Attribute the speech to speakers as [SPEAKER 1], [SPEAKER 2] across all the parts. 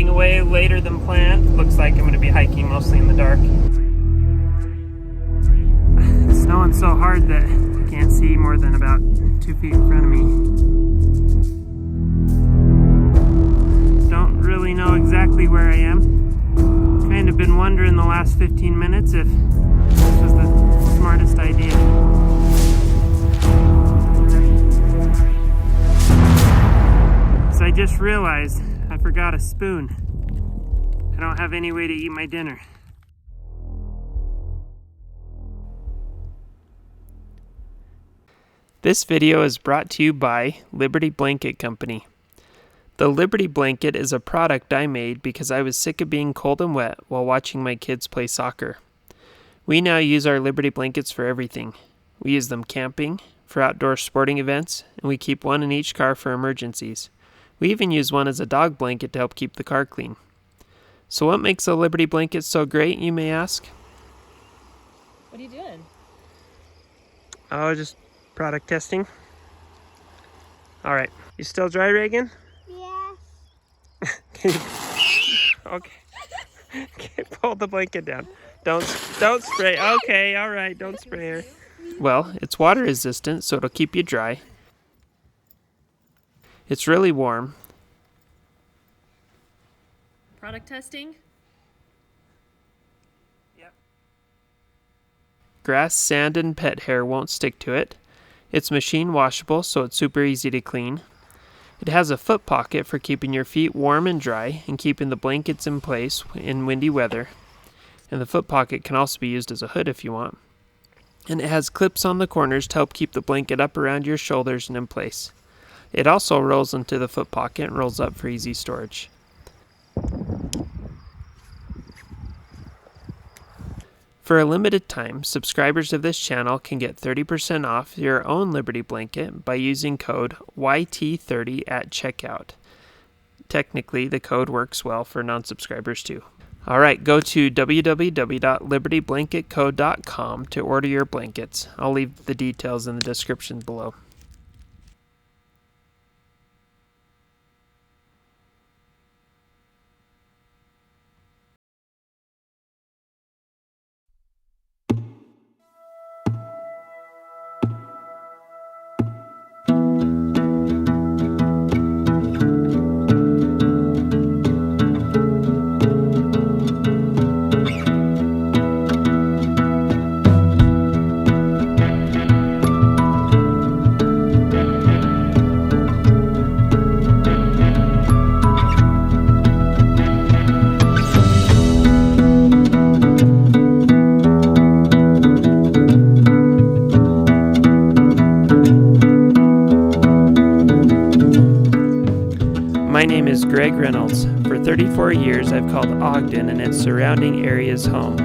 [SPEAKER 1] getting away later than planned. Looks like I'm going to be hiking mostly in the dark. It's snowing so hard that I can't see more than about 2 feet in front of me. Don't really know exactly where I am. Kind of been wondering the last 15 minutes if this was the smartest idea. So I just realized I forgot a spoon. I don't have any way to eat my dinner. This video is brought to you by Liberty Blanket Company. The Liberty Blanket is a product I made because I was sick of being cold and wet while watching my kids play soccer. We now use our Liberty Blankets for everything. We use them camping, for outdoor sporting events, and we keep one in each car for emergencies. We even use one as a dog blanket to help keep the car clean. So what makes a Liberty Blanket so great, you may ask?
[SPEAKER 2] What are you doing?
[SPEAKER 1] Oh, just product testing. Alright, you still dry, Reagan? Okay. Okay, pull the blanket down. Don't spray. Okay, all right, don't spray her. Well, it's water resistant, so it'll keep you dry. It's really warm.
[SPEAKER 2] Product testing?
[SPEAKER 1] Yep.
[SPEAKER 2] Grass, sand, and pet hair won't stick to it. It's machine washable, so it's super easy to clean. It has a foot pocket for keeping your feet warm and dry and keeping the blankets in place in windy weather. And the foot pocket can also be used as a hood if you want. And it has clips on the corners to help keep the blanket up around your shoulders and in place. It also rolls into the foot pocket and rolls up for easy storage. For a limited time, subscribers of this channel can get 30% off your own Liberty Blanket by using code YT30 at checkout. Technically, the code works well for non-subscribers too. Alright, go to www.libertyblanketco.com to order your blankets. I'll leave the details in the description below. My name is Greg Reynolds. For 34 years, I've called Ogden and its surrounding areas home.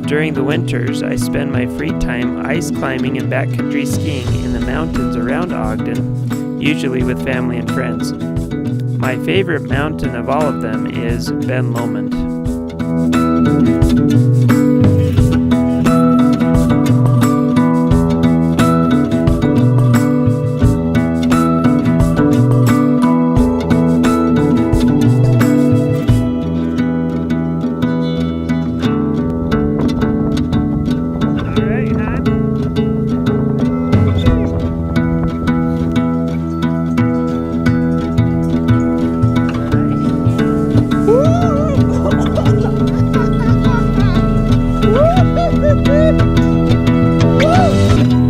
[SPEAKER 2] During the winters, I spend my free time ice climbing and backcountry skiing in the mountains around Ogden, usually with family and friends. My favorite mountain of all of them is Ben Lomond.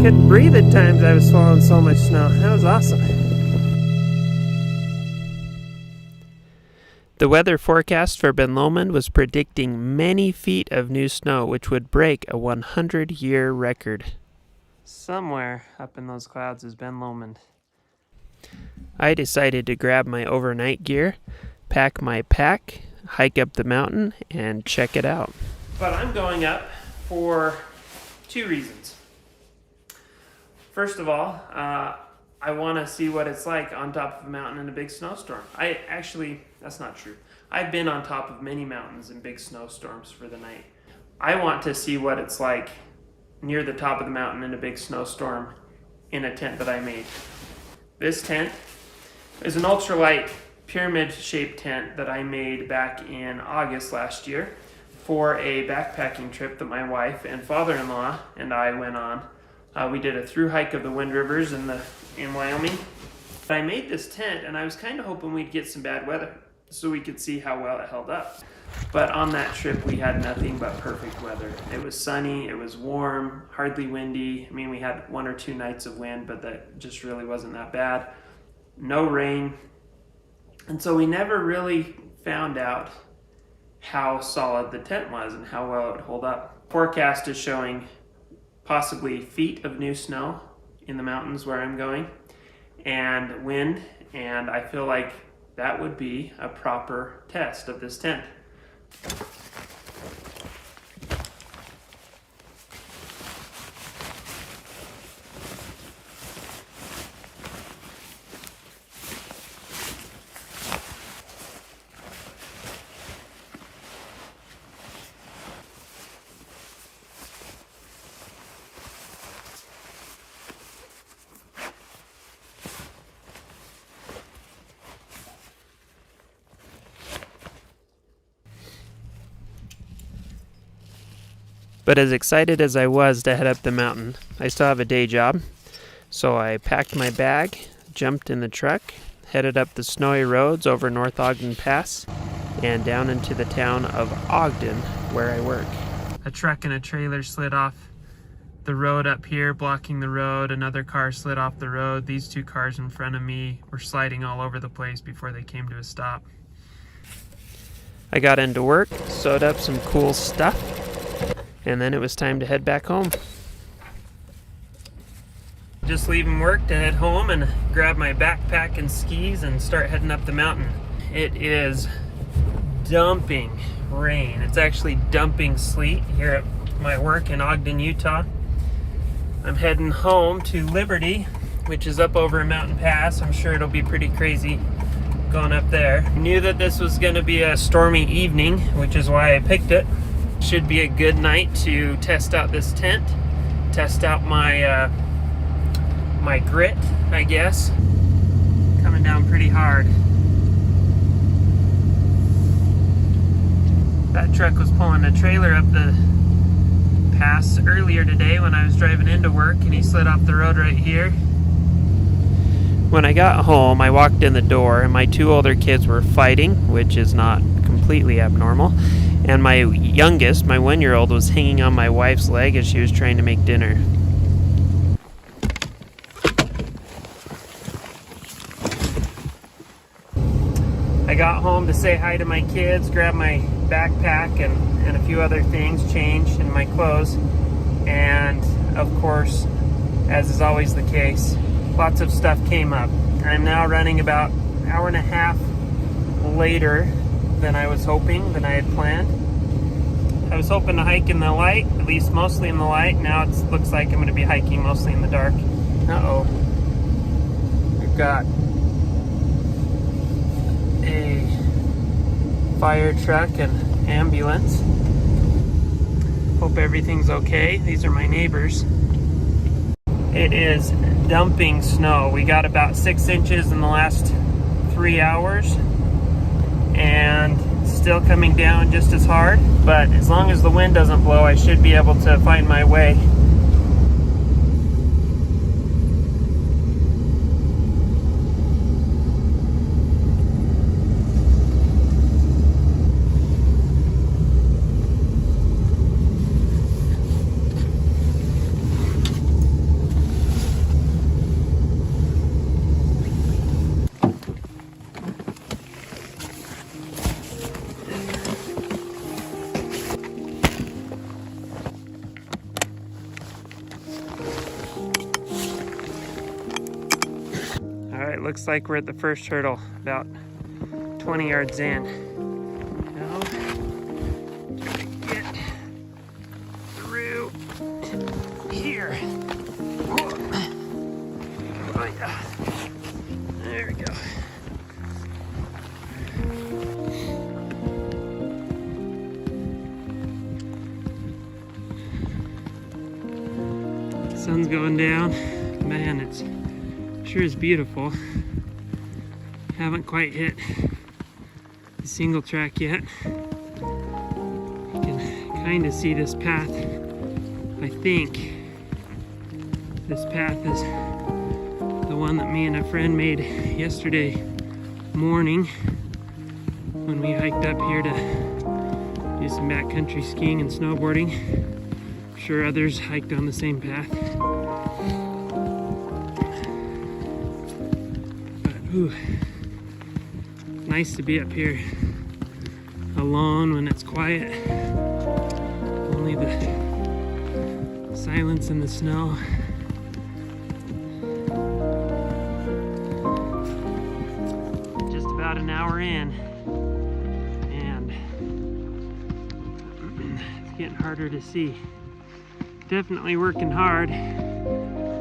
[SPEAKER 2] Couldn't breathe at times. I was swallowing so much snow. That was awesome. The weather forecast for Ben Lomond was predicting many feet of new snow, which would break a 100-year record. Somewhere up in those clouds is Ben Lomond. I decided to grab my overnight gear, pack my pack, hike up the mountain, and check it out. But I'm going up for 2 reasons. First of all, I want to see what it's like on top of a mountain in a big snowstorm. That's not true. I've been on top of many mountains in big snowstorms for the night. I want to see what it's like near the top of the mountain in a big snowstorm in a tent that I made. This tent is an ultralight
[SPEAKER 1] pyramid-shaped tent that I made back in August last year for a backpacking trip that my wife and father-in-law and I went on. We did a through hike of the Wind Rivers in Wyoming. I made this tent and I was kind of hoping we'd get some bad weather so we could see how well it held up. But on that trip we had nothing but perfect weather. It was sunny, it was warm, hardly windy. I mean, we had 1 or 2 nights of wind, but that just really wasn't that bad. No rain. And so we never really found out how solid the tent was and how well it would hold up. Forecast is showing possibly feet of new snow in the mountains where I'm going, and wind, and I feel like that would be a proper test of this tent.
[SPEAKER 2] But as excited as I was to head up the mountain, I still have a day job. So I packed my bag, jumped in the truck, headed up the snowy roads over North Ogden Pass, and down into the town of Ogden, where I work.
[SPEAKER 1] A truck and a trailer slid off the road up here, blocking the road. Another car slid off the road. These 2 cars in front of me were sliding all over the place before they came to a stop.
[SPEAKER 2] I got into work, sewed up some cool stuff, and then it was time to head back home.
[SPEAKER 1] Just leaving work to head home and grab my backpack and skis and start heading up the mountain. It is dumping rain. It's actually dumping sleet here at my work in Ogden, Utah. I'm heading home to Liberty, which is up over a mountain pass. I'm sure it'll be pretty crazy going up there. I knew that this was going to be a stormy evening, which is why I picked it. Should be a good night to test out this tent, test out my my grit, I guess. Coming down pretty hard. That truck was pulling a trailer up the pass earlier today when I was driving into work, and he slid off the road right here.
[SPEAKER 2] When I got home, I walked in the door and my 2 older kids were fighting, which is not completely abnormal. And my youngest, my 1-year-old, was hanging on my wife's leg as she was trying to make dinner.
[SPEAKER 1] I got home to say hi to my kids, grab my backpack and a few other things, change in my clothes. And of course, as is always the case, lots of stuff came up. I'm now running about an hour and a half later than I was hoping, than I had planned. I was hoping to hike in the light, at least mostly in the light. Now it looks like I'm going to be hiking mostly in the dark. Uh-oh. We've got a fire truck and ambulance. Hope everything's okay. These are my neighbors. It is dumping snow. We got about 6 inches in the last 3 hours, and still coming down just as hard, but as long as the wind doesn't blow, I should be able to find my way. Alright, looks like we're at the first hurdle, about 20 yards in. Now, try to get through here. Oh yeah. There we go. Sun's going down. Man, it's sure is beautiful. Haven't quite hit the single track yet. You can kind of see this path. I think this path is the one that me and a friend made yesterday morning when we hiked up here to do some backcountry skiing and snowboarding. I'm sure others hiked on the same path. But ooh, nice to be up here alone when it's quiet. Only the silence and the snow. Just about an hour in, and it's getting harder to see. Definitely working hard,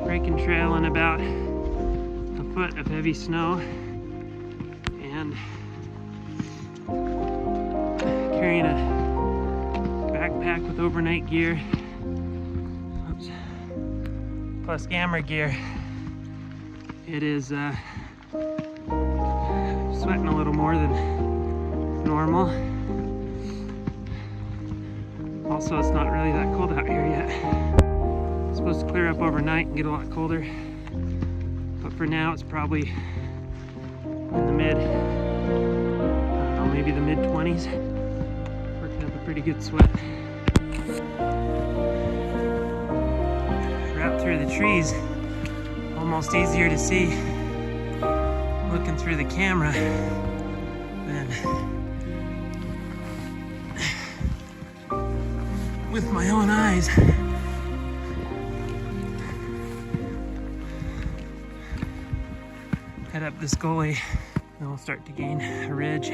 [SPEAKER 1] breaking trail in about a foot of heavy snow, and carrying a backpack with overnight gear, plus camera gear. It is sweating a little more than normal. Also, it's not really that cold out here yet. It's supposed to clear up overnight and get a lot colder, but for now it's probably in the mid, I don't know, maybe the mid-20s. Working up a pretty good sweat. Route through the trees, almost easier to see looking through the camera than with my own eyes. Head up this gully, then we'll start to gain a ridge.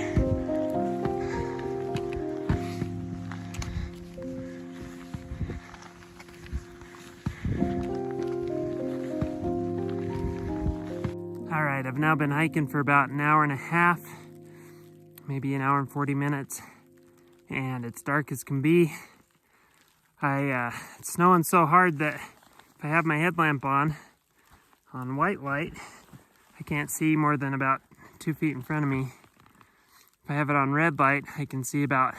[SPEAKER 1] Alright, I've now been hiking for about an hour and a half, maybe an hour and 40 minutes, and it's dark as can be. It's snowing so hard that if I have my headlamp on white light, I can't see more than about 2 feet in front of me. If I have it on red light, I can see about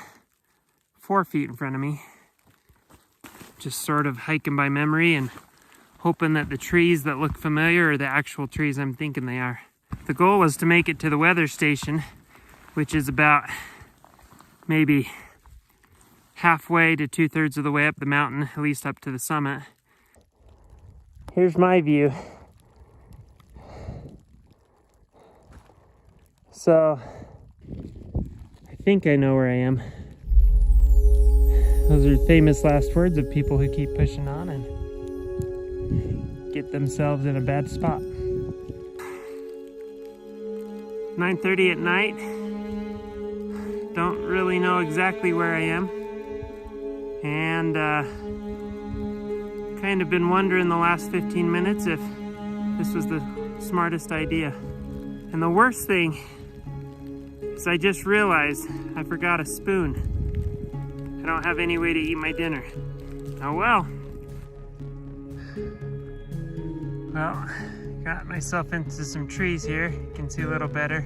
[SPEAKER 1] 4 feet in front of me. Just sort of hiking by memory and hoping that the trees that look familiar are the actual trees I'm thinking they are. The goal was to make it to the weather station, which is about maybe halfway to 2/3 of the way up the mountain, at least up to the summit. Here's my view. So, I think I know where I am. Those are famous last words of people who keep pushing on and get themselves in a bad spot. 9:30 at night. Don't really know exactly where I am. And kind of been wondering the last 15 minutes if this was the smartest idea. And the worst thing is I just realized I forgot a spoon. I don't have any way to eat my dinner. Oh well. Well, got myself into some trees here. You can see a little better.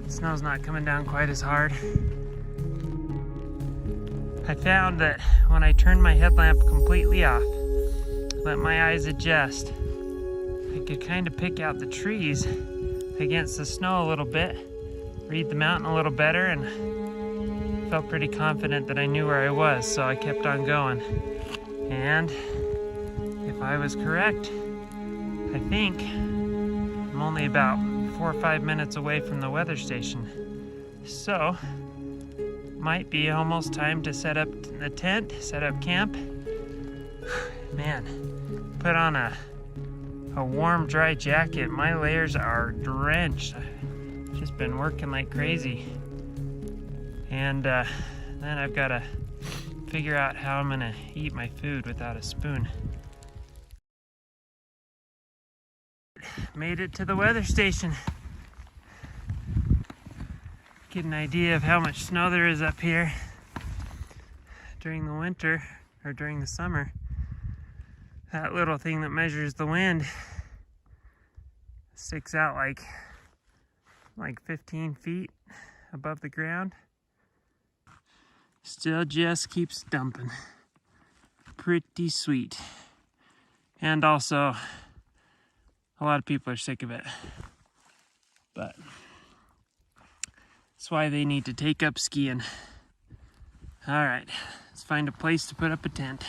[SPEAKER 1] The snow's not coming down quite as hard. I found that when I turned my headlamp completely off, let my eyes adjust, I could kind of pick out the trees against the snow a little bit, read the mountain a little better, and felt pretty confident that I knew where I was, so I kept on going. And if I was correct, I think I'm only about 4 or 5 minutes away from the weather station. So, might be almost time to set up the tent, set up camp. Man, put on a warm, dry jacket. My layers are drenched. I've just been working like crazy. And then I've got to figure out how I'm gonna eat my food without a spoon. Made it to the weather station. Get an idea of how much snow there is up here during the winter or during the summer. That little thing that measures the wind sticks out like like 15 feet above the ground. Still just keeps dumping. Pretty sweet. And also, a lot of people are sick of it. But that's why they need to take up skiing. All right, let's find a place to put up a tent.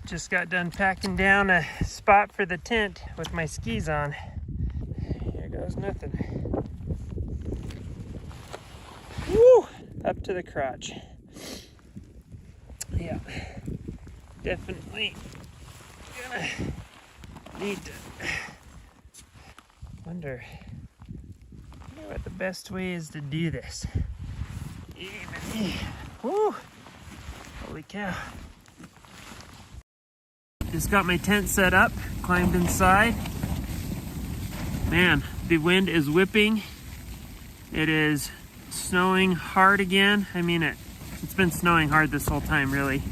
[SPEAKER 1] Just got done packing down a spot for the tent with my skis on. Here goes nothing. Woo! Up to the crotch. Yeah, definitely gonna need to wonder what the best way is to do this. Woo! Holy cow. Just got my tent set up, climbed inside. Man, the wind is whipping. It is snowing hard again. I mean, it's been snowing hard this whole time, really.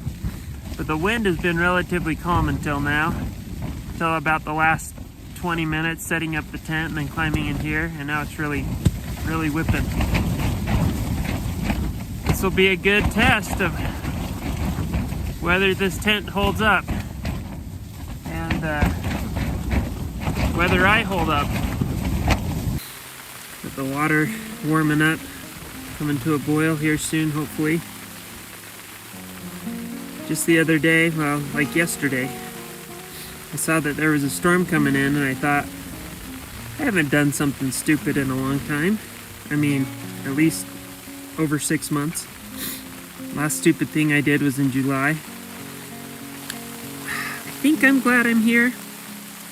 [SPEAKER 1] But the wind has been relatively calm until now. Until about the last 20 minutes setting up the tent and then climbing in here. And now it's really whipping. This will be a good test of whether this tent holds up. And whether I hold up. Got the water warming up, coming to a boil here soon, hopefully. Just the other day, well, like yesterday, I saw that there was a storm coming in, and I thought, I haven't done something stupid in a long time. I mean, at least over 6 months. Last stupid thing I did was in July. I think I'm glad I'm here.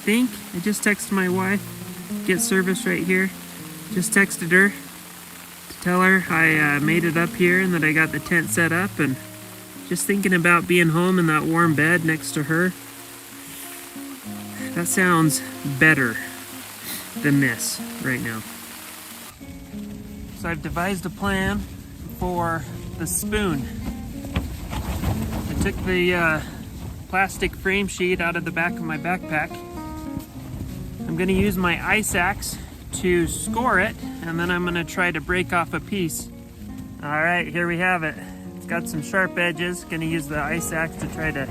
[SPEAKER 1] I just texted my wife, get service right here. Just texted her to tell her I made it up here and that I got the tent set up, and just thinking about being home in that warm bed next to her. That sounds better than this right now. So I've devised a plan for the spoon. I took the plastic frame sheet out of the back of my backpack. I'm going to use my ice axe to score it, and then I'm going to try to break off a piece. All right, here we have it. It's got some sharp edges. Going to use the ice axe to try to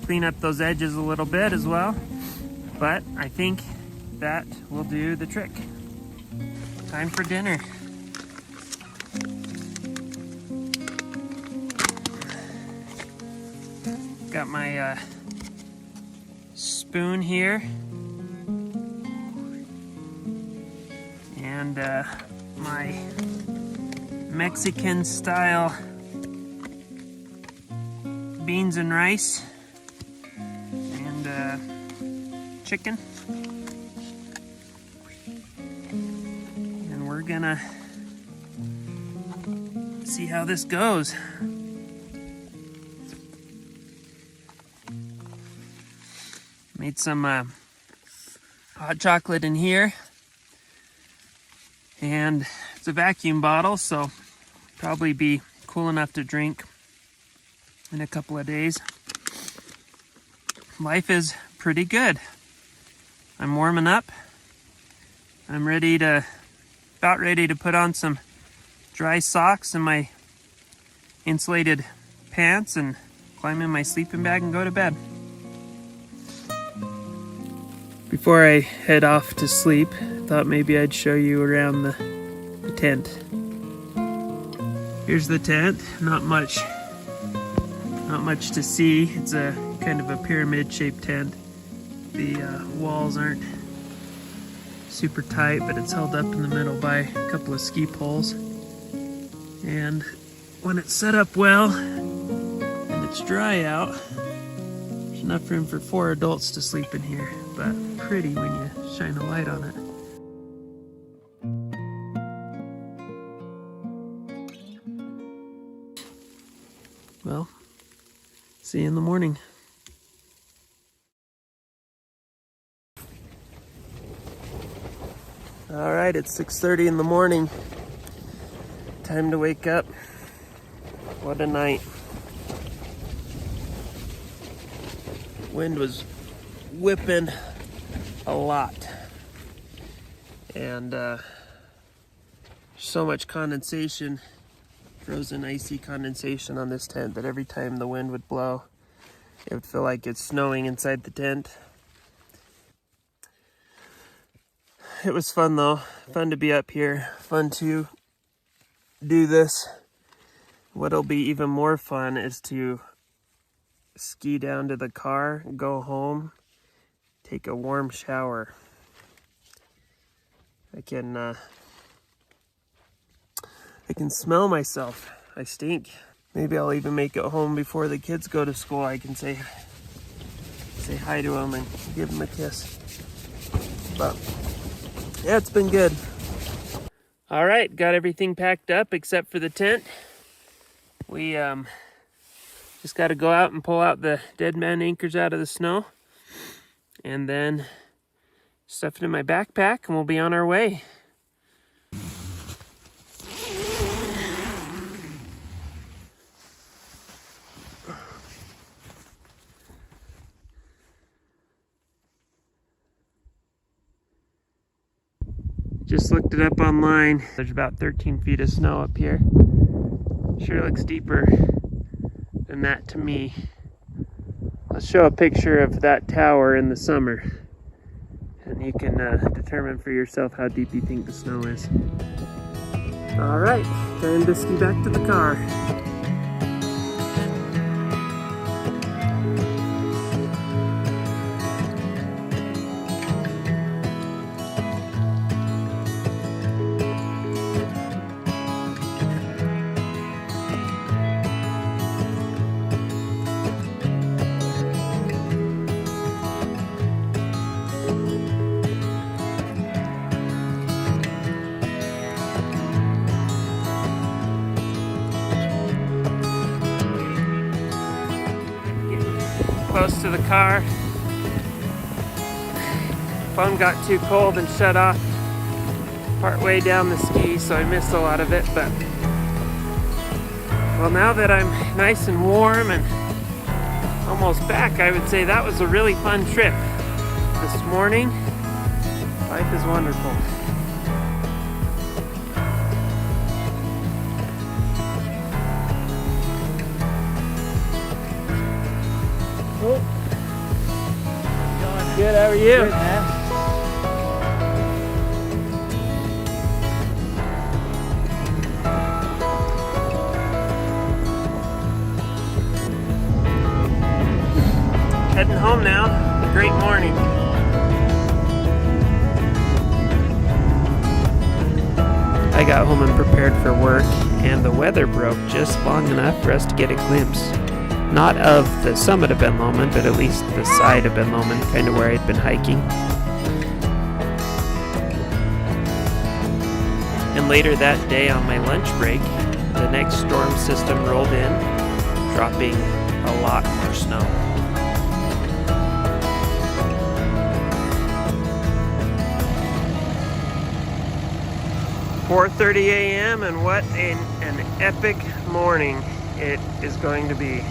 [SPEAKER 1] clean up those edges a little bit as well. But I think that will do the trick. Time for dinner. Got my spoon here. And my Mexican style beans and rice and chicken. And we're gonna see how this goes. Made some hot chocolate in here. And it's a vacuum bottle, so probably be cool enough to drink in a couple of days. Life is pretty good. I'm warming up. I'm about ready to put on some dry socks and my insulated pants and climb in my sleeping bag and go to bed. Before I head off to sleep, I thought maybe I'd show you around the tent. Here's the tent. Not much to see. It's a kind of a pyramid-shaped tent. The walls aren't super tight, but it's held up in the middle by a couple of ski poles. And when it's set up well and it's dry out, there's enough room for 4 adults to sleep in here. But pretty when you shine a light on it. Well, see you in the morning. All right, it's 6:30 in the morning. Time to wake up. What a night. Wind was whipping a lot. And So much condensation, frozen icy condensation on this tent that every time the wind would blow, it would feel like it's snowing inside the tent. It was fun though, fun to be up here, fun to do this. What'll be even more fun is to ski down to the car, go home, take a warm shower. I can smell myself. I stink. Maybe I'll even make it home before the kids go to school. I can say hi to them and give them a kiss. But yeah, it's been good. All right, got everything packed up except for the tent. We just got to go out and pull out the dead man anchors out of the snow, and then stuff it in my backpack, and we'll be on our way. Just looked it up online. There's about 13 feet of snow up here. Sure looks deeper than that to me. I'll show a picture of that tower in the summer, and you can determine for yourself how deep you think the snow is. All right, time to ski back to the car. Close to the car. Phone got too cold and shut off part way down the ski, so I missed a lot of it. But well, now that I'm nice and warm and almost back, I would say that was a really fun trip this morning. Life is wonderful. Good, how are you?
[SPEAKER 3] Good, man.
[SPEAKER 1] Heading home now. Great morning. I got home and prepared for work, and the weather broke just long enough for us to get a glimpse. Not of the summit of Ben Lomond, but at least the side of Ben Lomond, kind of where I'd been hiking. And later that day on my lunch break, the next storm system rolled in, dropping a lot more snow. "4:30 a.m. and what an epic morning it is going to be."